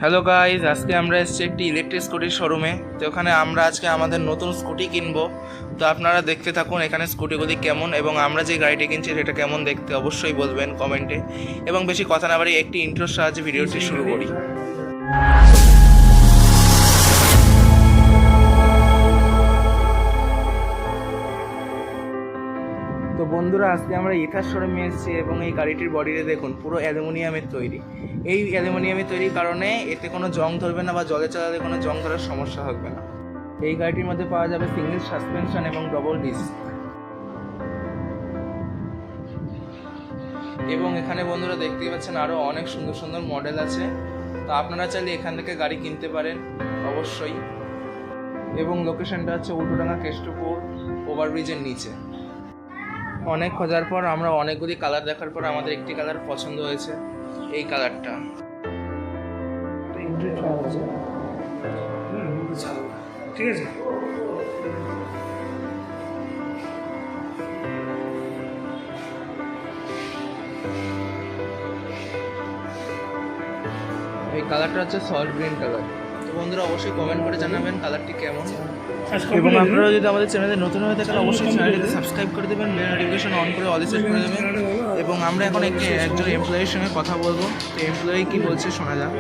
Hello guys, আজকে আমরা এসেছি একটি ইলেকট্রিক স্কুটির শোরুমে। তো ওখানে আমরা আজকে আমাদের নতুন স্কুটি কিনবো। তো আপনারা দেখতে থাকুন এখানে স্কুটিগুলি কেমন এবং আমরা যে গাড়িটি কিনছি সেটা কেমন দেখতে অবশ্যই বলবেন কমেন্টে। এবং বেশি কথা না বাড়িয়ে একটি ইন্ট্রোর সাহায্যে ভিডিওটি শুরু করি। তো বন্ধুরা, আজকে আমরা ইথার শোরুমে এসেছি এবং এই গাড়িটির বডিতে দেখুন পুরো অ্যালুমিনিয়ামের তৈরি। এই অ্যালুমিনিয়ামের তৈরির কারণে এতে কোনো জং ধরবে না বা জলে চালালে কোনো জং ধরার সমস্যা হবে না। এই গাড়িটির মধ্যে পাওয়া যাবে সিঙ্গেল সাসপেনশন এবং ডবল ডিস্ক। এবং এখানে বন্ধুরা দেখতেই পাচ্ছেন আরও অনেক সুন্দর সুন্দর মডেল আছে। তো আপনারা চাইলে এখান থেকে গাড়ি কিনতে পারেন অবশ্যই। এবং লোকেশনটা হচ্ছে উল্টোডাঙ্গা কেষ্টপুর ওভারব্রিজের নিচে। অনেক খোঁজার পর আমরা অনেকগুলি কালার দেখার পর আমাদের একটি কালার পছন্দ হয়েছে, এই কালারটা। ঠিক আছে, এই কালারটা হচ্ছে সল্ট গ্রিন কালার। তো বন্ধুরা অবশ্যই কমেন্ট করে জানাবেন কালারটি কেমন। এবং আপনারা যদি আমাদের চ্যানেলে নতুন হয়ে থাকেন অবশ্যই চ্যানেলটিকে সাবস্ক্রাইব করে দেবেন, বেল নোটিফিকেশন অন করে অল সেট করে দেবেন। এবং আমরা এখন একজন এমপ্লয়ির সঙ্গে কথা বলবো। তো এমপ্লয়ি কি বলছে শোনা যাক।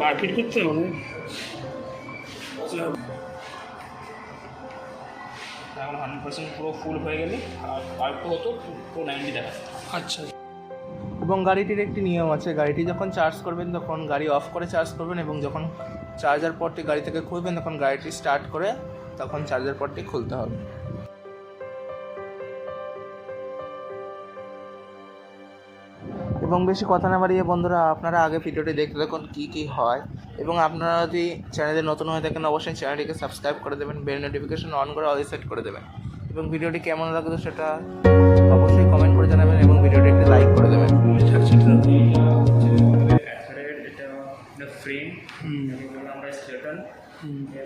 মার্কেট করতে হবে এখন 100% পুরো ফুল হয়ে গেলে আর তো হতো পুরো 90 দেখা। আচ্ছা। এবং গাড়িটির একটি নিয়ম আছে, গাড়িটি যখন চার্জ করবেন তখন গাড়ি অফ করে চার্জ করবেন এবং যখন চার্জার পটটি গাড়ি থেকে খুলবেন তখন গাড়িটি স্টার্ট করে তখন চার্জার পটটি খুলতে হবে। এবং বেশি কথা না বাড়িয়ে বন্ধুরা আপনারা আগে ভিডিওটি দেখতে দেখুন কী কী হয়। এবং আপনারা যদি চ্যানেলে নতুন হয়ে থাকেন অবশ্যই চ্যানেলটিকে সাবস্ক্রাইব করে দেবেন, বেল নোটিফিকেশন অন করে অল সেট করে দেবেন। এবং ভিডিওটি কেমন লাগলো সেটা অবশ্যই কমেন্ট করে জানাবেন এবং ভিডিওটি একটি লাইক করে দেবেন। এটা ফ্রেম আমরা স্কেলটন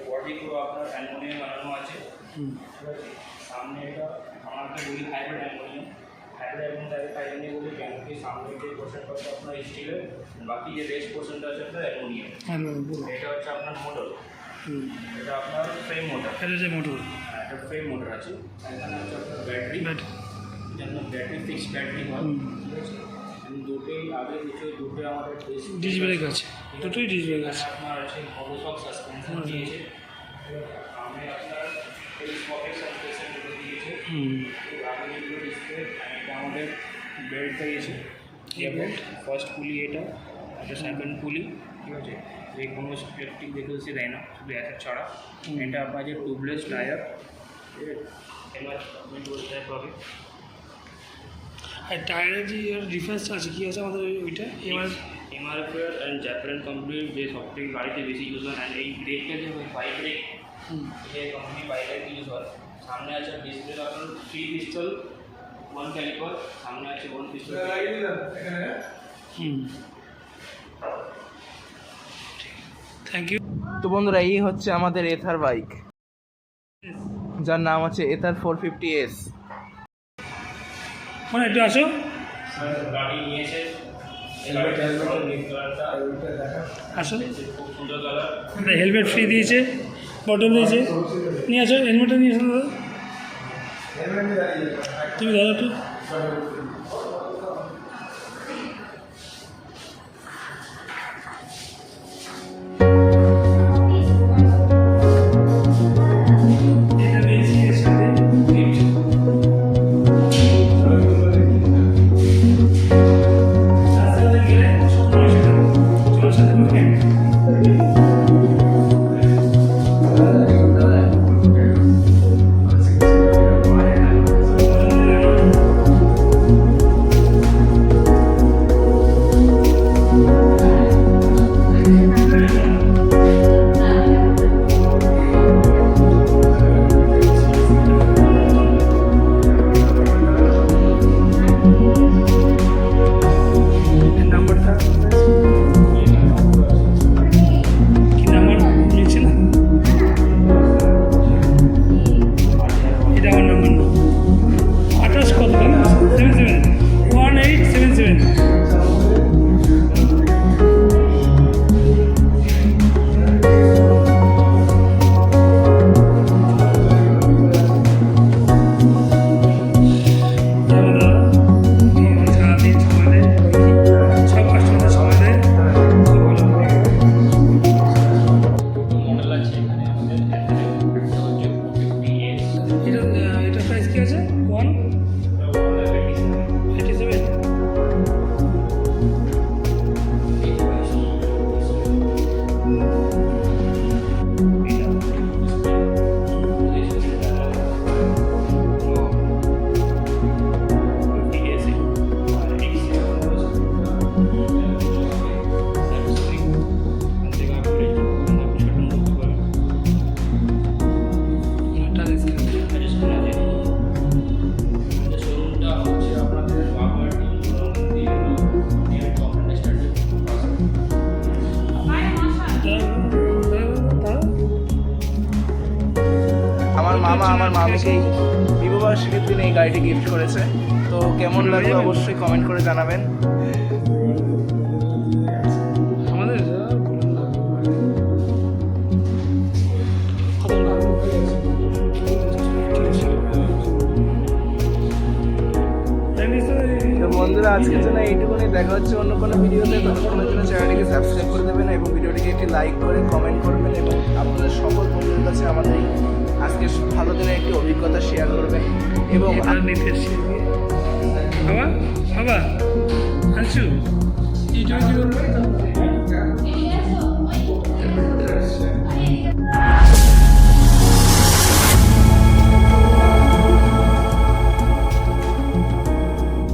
বডি পুরো আপনার অ্যালুমিনিয়াম বানানো আছে। সামনে এটা আমাদের বলি হাইব্রিড অ্যালুমিনিয়াম, বলি ক্যানোপি। সামনে যে পোর্শনটা হচ্ছে আপনার স্টিলের, বাকি যে রেস্ট পোর্শনটা আছে আপনার অ্যালুমিনিয়াম। এটা হচ্ছে আপনার মোটর, এটা আপনার ফ্রেম মোটর। এটা যে মোটর, এটা ফ্রেম মোটর আছে। এখানে হচ্ছে আপনার ব্যাটারি, যেন ব্যাটারি ফিক্সড ব্যাটারি হয়। ঠিক আছে, দুটোই আগে কিছু দুটো আমাদের ডিস ব্রেক আছে, দুটোই ডিস ব্রেক আছে। আপনার আছে অবসক সাসপেনশন দিয়েছে, সামনে আপনার টেলিস্কোপিক সাসপেনশন দিয়েছে। আগে যেগুলো ডিসপ্লে এটা আমাদের বেল্ট দিয়েছে। ফার্স্ট পুলি এটা সেকেন্ড পুলি। ঠিক আছে, যে কোনো ইলেকট্রিক ভেহিকলসই দেয় না, শুধু অ্যাসেট ছাড়া। এটা আপনার যে টিউবলেস টায়ার, এবার টাইপ হবে। আর টায়ারের যে ডিফারেন্স আছে কী আছে আমাদের ওইটা এমআরএফ অ্যান্ড জ্যাপান কোম্পানির যে সবথেকে গাড়িতে বেশি ইউজ হয়। অ্যান্ড এই ব্রেকটা যে বাইক ব্রেক, যে কোম্পানি বাইকের ইউজ হয়। সামনে আছে ডিসপ্লে আপনার 3 পিস্টল 1 ক্যালিপার, সামনে আছে 1 পিস্টল। Thank you. তো বন্ধুরা এই হচ্ছে আমাদের এথার বাইক, যার নাম আছে এথার 450S। মানে একটু আসো, গাড়ি নিয়েছে, আসো। খুব সুন্দর কালার। হেলমেট ফ্রি দিয়েছে, বটল দিয়েছে, নিয়ে আসো। হেলমেটটা নিয়ে আসো দাদা, তুমি দাদা একটু। মামা আমার মামিকে বিবাহ বার্ষিকীর দিনে এই গাড়িটি গিফট করেছে। তো কেমন লাগলো অবশ্যই কমেন্ট করে জানাবেন। আমাদের তো বন্ধুরা আজকের জন্য এইটুকুনি, দেখা হচ্ছে অন্য কোনো ভিডিওতে। ততক্ষণের জন্য চ্যানেলটিকে সাবস্ক্রাইব করে দেবেন এবং ভিডিওটিকে একটি লাইক করে কমেন্ট করবেন এবং আপনাদের সকল বন্ধুদের কাছে আমাদের এই আজকের ভালো দিনের একটি অভিজ্ঞতা শেয়ার করবেন। এবং বাবা বাবা আনছু এই জন্য কি বলবো